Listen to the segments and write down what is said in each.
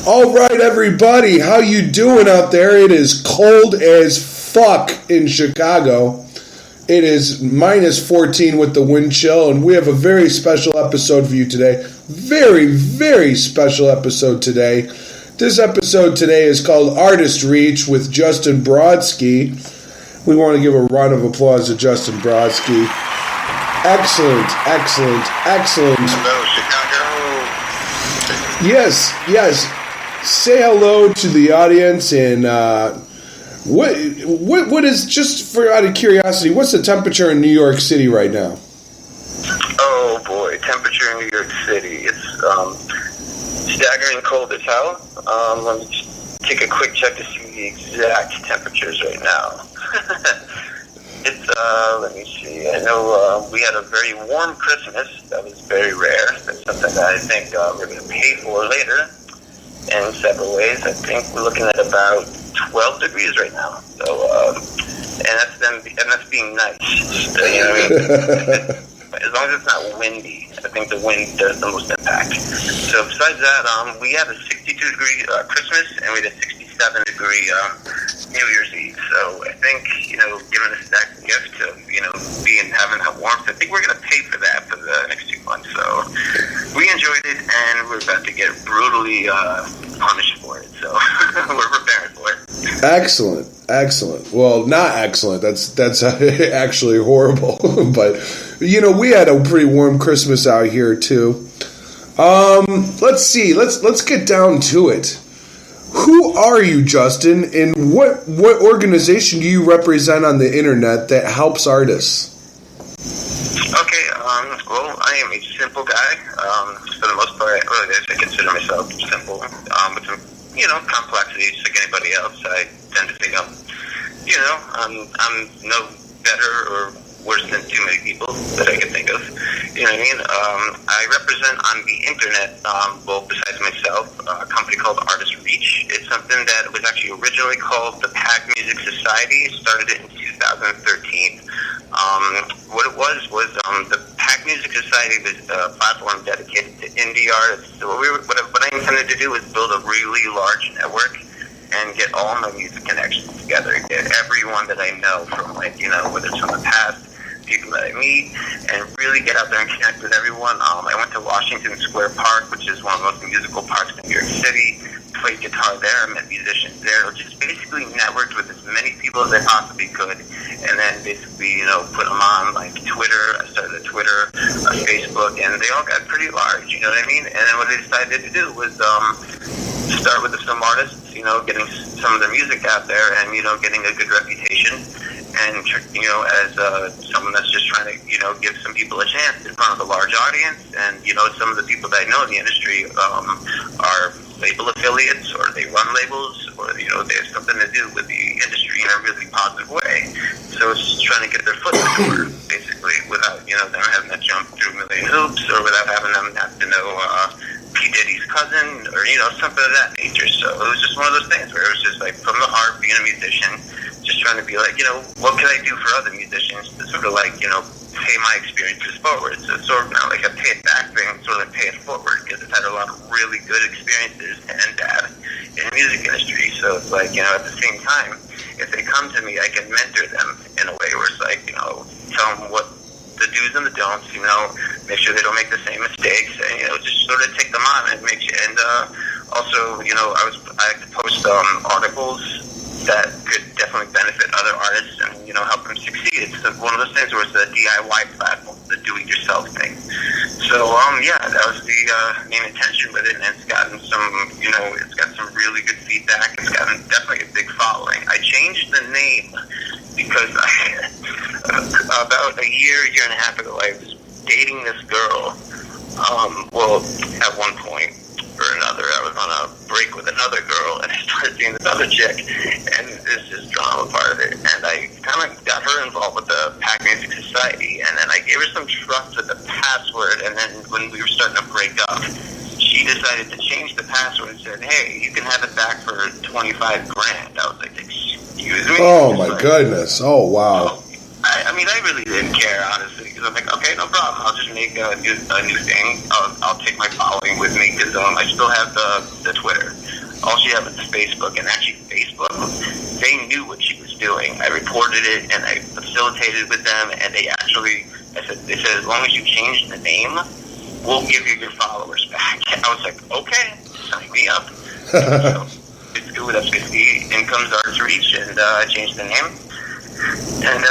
All right, everybody, how you doing out there? It is cold as fuck in Chicago. It is minus 14 with the wind chill, and we have a very special episode for you today. Very, very special episode today. This episode today is called Artist Reach with Justyn Brodsky. We want to give a round of applause to Justyn Brodsky. Excellent, excellent, excellent. Hello, Chicago. Yes. Say hello to the audience, and what is, just for out of curiosity, what's the temperature in New York City right now? Oh boy, temperature in New York City. It's staggering cold as hell. Let me just take a quick check to see the exact temperatures right now. It's let me see. I know we had a very warm Christmas. That was very rare. That's something that I think we're going to pay for later in several ways. I think we're looking at about 12 degrees right now. So, and that's being nice. So, you know what I mean? As long as it's not windy, I think the wind does the most impact. So besides that, we had a 62-degree Christmas, and we had a 67-degree New Year's Eve. So I think, given us that gift of, having that warmth, I think we're going to pay for that for the next 2 months. So we enjoyed it, and we're about to get brutally punished for it. So we're preparing for it. Excellent. Well, not excellent. That's actually horrible. But, we had a pretty warm Christmas out here, too. Let's see. Let's get down to it. Who are you, Justyn, and what organization do you represent on the internet that helps artists? Okay, well, I am a simple guy. For the most part, I consider myself simple. With some, complexities like anybody else. I tend to think I'm no better or worse than too many people that I can think of. You know what I mean? I represent on the internet, besides myself, a company called Artist Reach. It's something that was actually originally called the Pack Music Society. Started it in 2013. What it was the Pack Music Society was a platform dedicated to indie artists. So what I intended to do was build a really large network and get all my music connections together. Get everyone that I know from, whether it's from the past, people that I meet, and really get out there and connect with everyone. I went to Washington Square Park, which is one of the most musical parks in New York City, played guitar there, met musicians there, just basically networked with as many people as I possibly could, and then basically, put them on, like, Twitter. I started a Twitter, a Facebook, and they all got pretty large, you know what I mean? And then what I decided to do was start with some artists, getting some of their music out there and, getting a good reputation. And, as someone that's just trying to, give some people a chance in front of a large audience. And, some of the people that I know in the industry are label affiliates, or they run labels, or, they have something to do with the industry in a really positive way. So it's just trying to get their foot in the door, basically, without, them having to jump through a million hoops, or without having them have to know P. Diddy's cousin, or, something of that nature. So it was just one of those things where it was just like from the heart, being a musician, just trying to be like, what can I do for other musicians to sort of like, pay my experiences forward. So it's sort of not like a pay it back thing, sort of pay it forward, because I've had a lot of really good experiences and bad in the music industry. So it's like, at the same time, if they come to me, I can mentor them in a way where it's like, tell them what the do's and the don'ts, make sure they don't make the same mistakes, and, just sort of take them on and make sure. And also, I like to post articles that could definitely benefit other artists and, help them succeed. It's one of those things where it's a DIY platform, the do-it-yourself thing. So, that was the main intention with it, and it's gotten some, it's got some really good feedback. It's gotten definitely a big following. I changed the name because about a year and a half ago, I was dating this girl. At one point or another, I was on a break with another girl, and I started seeing this other chick, and this is drama part of it. And I kind of got her involved with the Pack Music Society, and then I gave her some trust with the password, and then when we were starting to break up, she decided to change the password and said, "Hey, you can have it back for $25,000. I was like, "Excuse me?" Oh my goodness! Oh wow! I really didn't care, honestly, because I'm like, okay, no problem. I'll just make a new thing. I'll take my following with me, because I still have the Twitter. all she had was Facebook, and actually Facebook, they knew what she was doing. I reported it, and I facilitated with them, and they said, as long as you change the name, we'll give you your followers back. I was like, okay, sign me up. So it's good. That's basically Income's Artist Reach, and I changed the name. And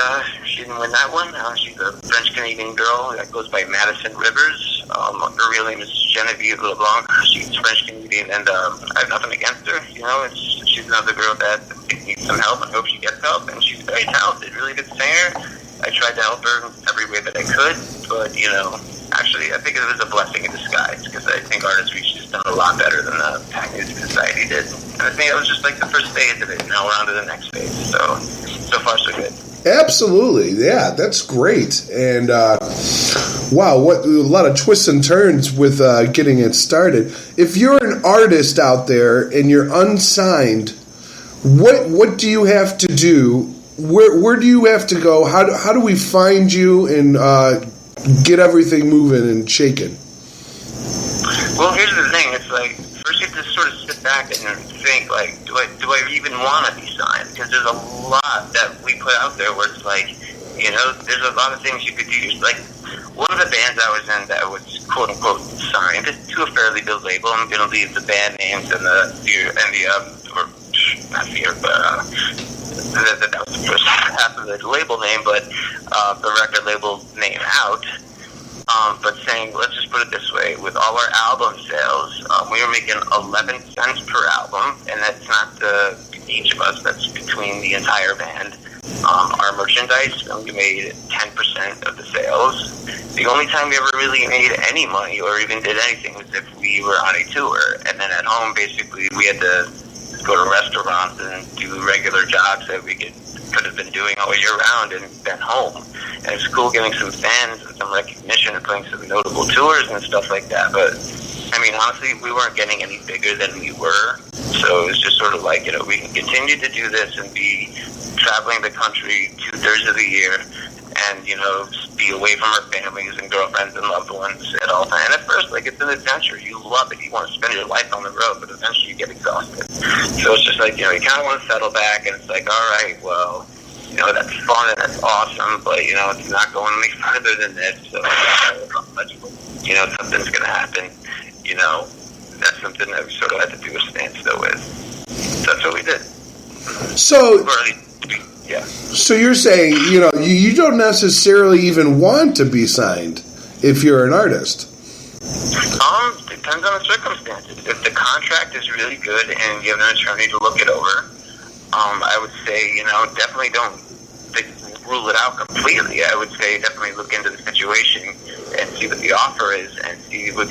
she didn't win that one. She's a French-Canadian girl that goes by Madison Rivers. Her real name is Genevieve LeBlanc. She's French-Canadian, and I have nothing against her. She's another girl that needs some help, and I hope she gets help. And she's very talented, really good singer. I tried to help her every way that I could, but, actually, I think it was a blessing in disguise, because I think Artist Reach has done a lot better than the Pack Music Society did. And I think it was just like the first phase of it. Now we're on to the next phase. So far, so good. Absolutely, yeah, that's great. And wow, what a lot of twists and turns with getting it started. If you're an artist out there and you're unsigned, what do you have to do? Where do you have to go? How do we find you and get everything moving and shaking? Well, here's the thing. It's like, first you have to sort of sit back and think, like, do I even want to be signed? Because there's a lot that we put out there where it's like, there's a lot of things you could do. Like, one of the bands I was in that was quote-unquote signed to a fairly big label. I'm going to leave the band names and that was the first half of the label name, but the record label name out. But saying, let's just put it this way, with all our album sales, we were making 11 cents per album, and that's not each of us, that's between the entire band. Our merchandise, we made 10% of the sales. The only time we ever really made any money or even did anything was if we were on a tour, and then at home, basically, we had to go to restaurants and do regular jobs that we could have been doing all year round and been home. And it's cool getting some fans and some recognition and playing some notable tours and stuff like that. But, I mean, honestly, we weren't getting any bigger than we were. So it was just sort of like, we can continue to do this and be traveling the country 2/3 of the year and, be away from our families and girlfriends and loved ones at all times. And at first, like, it's an adventure. You love it. You want to spend your life on the road, but eventually you get exhausted. So it's just like, you kind of want to settle back, and it's like, all right, well, that's fun and that's awesome, but, it's not going any further than this. So, something's going to happen. That's something that we sort of had to do a standstill with. So that's what we did. So, yeah. So you're saying, you don't necessarily even want to be signed if you're an artist. Depends on the circumstances. If the contract is really good and you have an attorney to look it over, I would say, definitely don't rule it out completely. I would say definitely look into the situation and see what the offer is and see what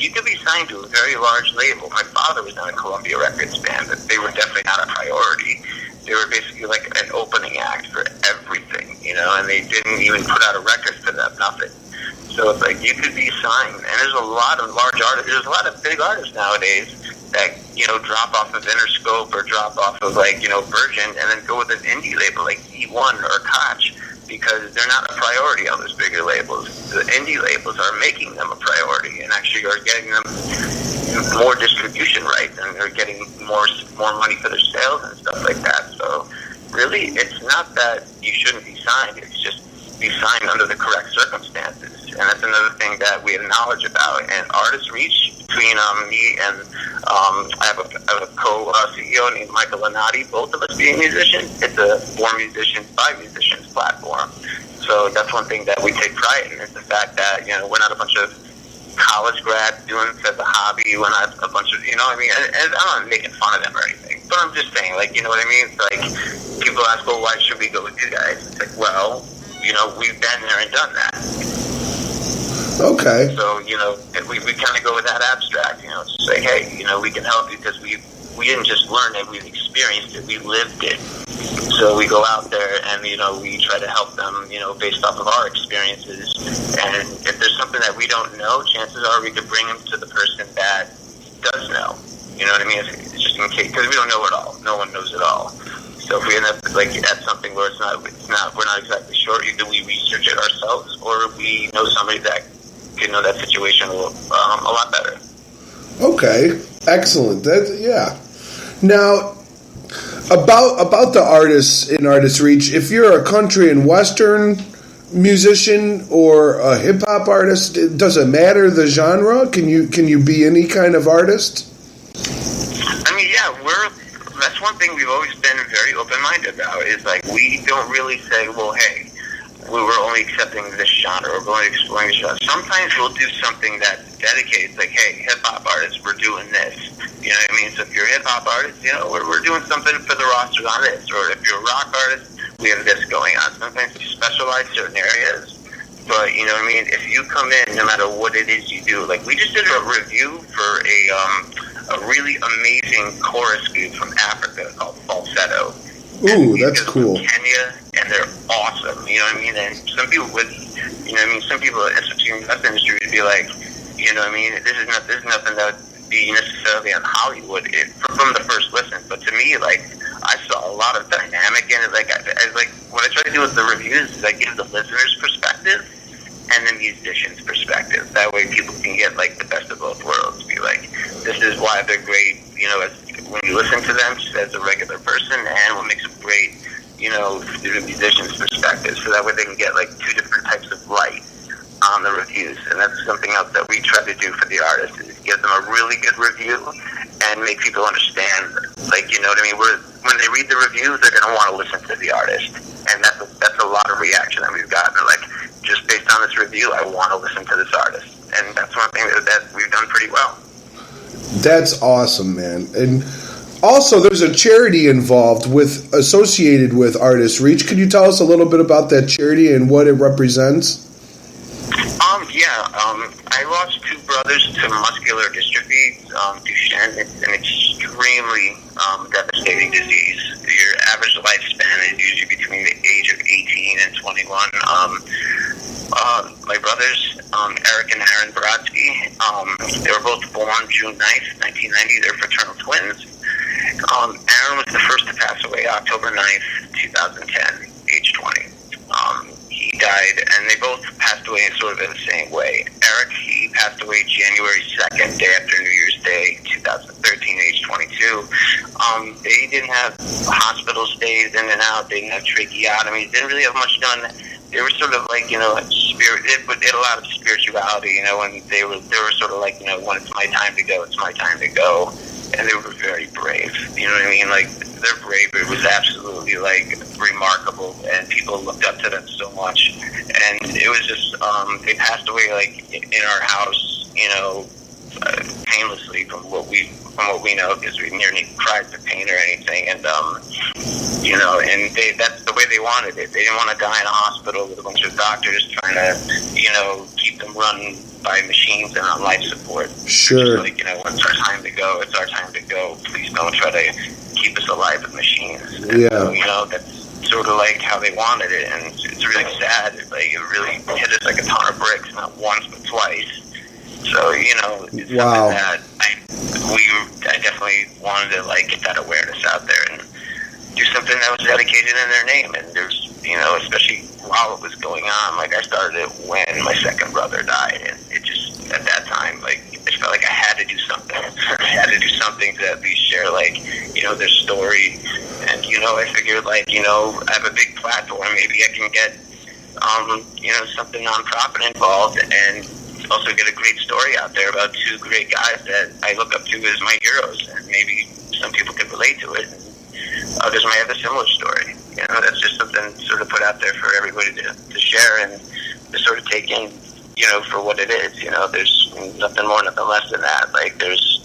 you could be signed to a very large label. My father was on a Columbia Records band, but they were definitely not a priority. They were basically like an opening act for everything, and they didn't even put out a record for them, nothing. So it's like you could be signed, and there's a lot of large artists, there's a lot of big artists nowadays that, drop off of Interscope or drop off of Virgin and then go with an indie label like E1 or Koch because they're not a priority on those bigger labels. The indie labels are making them a priority and actually are getting them more distribution rights and they're getting more money for their sales and stuff like that. So really, it's not that you shouldn't be signed. It's just be signed under the correct circumstances. And that's another thing that we have knowledge about. And Artist Reach, between me and I have a co-CEO named Michael Lanati, both of us being musicians, it's a for musicians by musicians platform. So that's one thing that we take pride in, is the fact that, we're not a bunch of college grads doing this as a hobby. We're not a bunch of, and I'm not making fun of them or anything. But I'm just saying, what I mean? It's like, people ask, well, why should we go with you guys? It's like, well, we've been there and done that. Okay. So, we kind of go with that abstract, it's just like, hey, we can help you because we didn't just learn it, we've experienced it, we lived it. So we go out there and, we try to help them, based off of our experiences. And if there's something that we don't know, chances are we could bring them to the person that does know. You know what I mean? It's just in case, because we don't know it all. No one knows it all. So if we end up at something where we're not exactly sure, either we research it ourselves or we know somebody that can know that situation a lot better. Okay, excellent. Now, about the artists in Artist Reach, if you're a country and western musician or a hip hop artist, does it matter the genre? Can you be any kind of artist? I mean, yeah, that's one thing we've always been very open-minded about, is like, we don't really say, well, hey, we were only accepting this genre, or we're only exploring this genre. Sometimes we'll do something that's dedicated, like, hey, hip-hop artists, we're doing this. You know what I mean? So if you're a hip-hop artist, you know, we're doing something for the roster on this. Or if you're a rock artist, we have this going on. Sometimes we specialize certain areas. But, you know what I mean? If you come in, no matter what it is you do, like, we just did a review for a really amazing chorus group from Africa called Falsetto. Ooh, that's cool. Kenya, and they're awesome. You know what I mean? And some people would, you know what I mean? Some people in the industry would be like, you know what I mean? This is nothing that would be necessarily on Hollywood from the first listen. But to me, like, I saw a lot of dynamic in it. Like, what I try to do with the reviews is I give the listener's perspective and the musician's perspective. That way people can get, like, the best of both worlds. Be like, this is why they're great, you know, when you listen to them just as a regular person, and what makes them great, you know, through the musician's perspective. So that way they can get, like, two different types of light on the reviews. And that's something else that we try to do for the artists, is give them a really good review and make people understand, like, you know what I mean? When they read the review, they're going to want to listen to the artist. And that's a lot of reaction that we've gotten. They're like, just based on this review, I want to listen to this artist. And that's one thing that we've done pretty well. That's awesome, man. And also, there's a charity associated with Artist Reach. Could you tell us a little bit about that charity and what it represents? I lost two brothers to muscular dystrophy, Duchenne. It's an extremely devastating disease. Your average lifespan is usually between the age of 18 and 21. My brothers, Eric and Aaron Brodsky, they were both born June 9th, 1990. They're fraternal twins. Aaron was the first to pass away October 9th, 2010, age 20. He died, and they both passed away in sort of in the same way. Eric, he passed away January 2nd, day after New Year's Day, 2013, age 22. They didn't have hospital stays in and out. They didn't have tracheotomies. They didn't really have much done. They were sort of like, you know, spirit. They had a lot of spirituality, you know, and they were sort of like, you know, when it's my time to go, it's my time to go. And they were very brave. You know what I mean? Like, their bravery was absolutely, like, remarkable, and people looked up to them so much. And it was just, they passed away, like, in our house, you know, painlessly from what we know, because we nearly cried the pain or anything. And you know, and that's the way they wanted it. They didn't want to die in a hospital with a bunch of doctors trying to, you know, keep them run by machines and on life support. Sure. Like, you know, when it's our time to go, it's our time to go. Please don't try to keep us alive with machines. And yeah. So, you know, that's sort of like how they wanted it, and it's really sad. Like, it really hit us like a ton of bricks, not once but twice. So, you know, it's wow. something that I definitely wanted to, like, get that awareness out there and do something that was dedicated in their name. And there's, you know, especially while it was going on, like, I started it when my second brother died, and it just, at that time, like, I felt like I had to do something. I had to do something to at least share, like, you know, their story. And, you know, I figured, like, you know, I have a big platform, maybe I can get, you know, something nonprofit involved, and also get a great story out there about two great guys that I look up to as my heroes, and maybe some people could relate to it, and others might have a similar story. You know, that's just something sort of put out there for everybody to share and to sort of take in, you know, for what it is. You know, there's nothing more, nothing less than that. Like, there's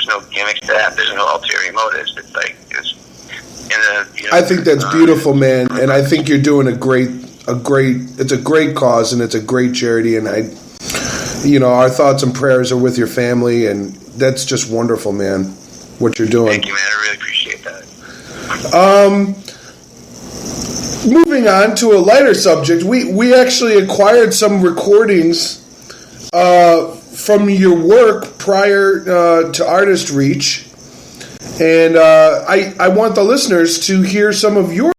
no gimmicks to that. There's no ulterior motives. It's like, you know, I think that's beautiful, man, and I think you're doing it's a great cause, and it's a great charity, and you know, our thoughts and prayers are with your family, and that's just wonderful, man, what you're doing. Thank you, man. I really appreciate that. Moving on to a lighter subject, we actually acquired some recordings from your work prior to Artist Reach, and I want the listeners to hear some of your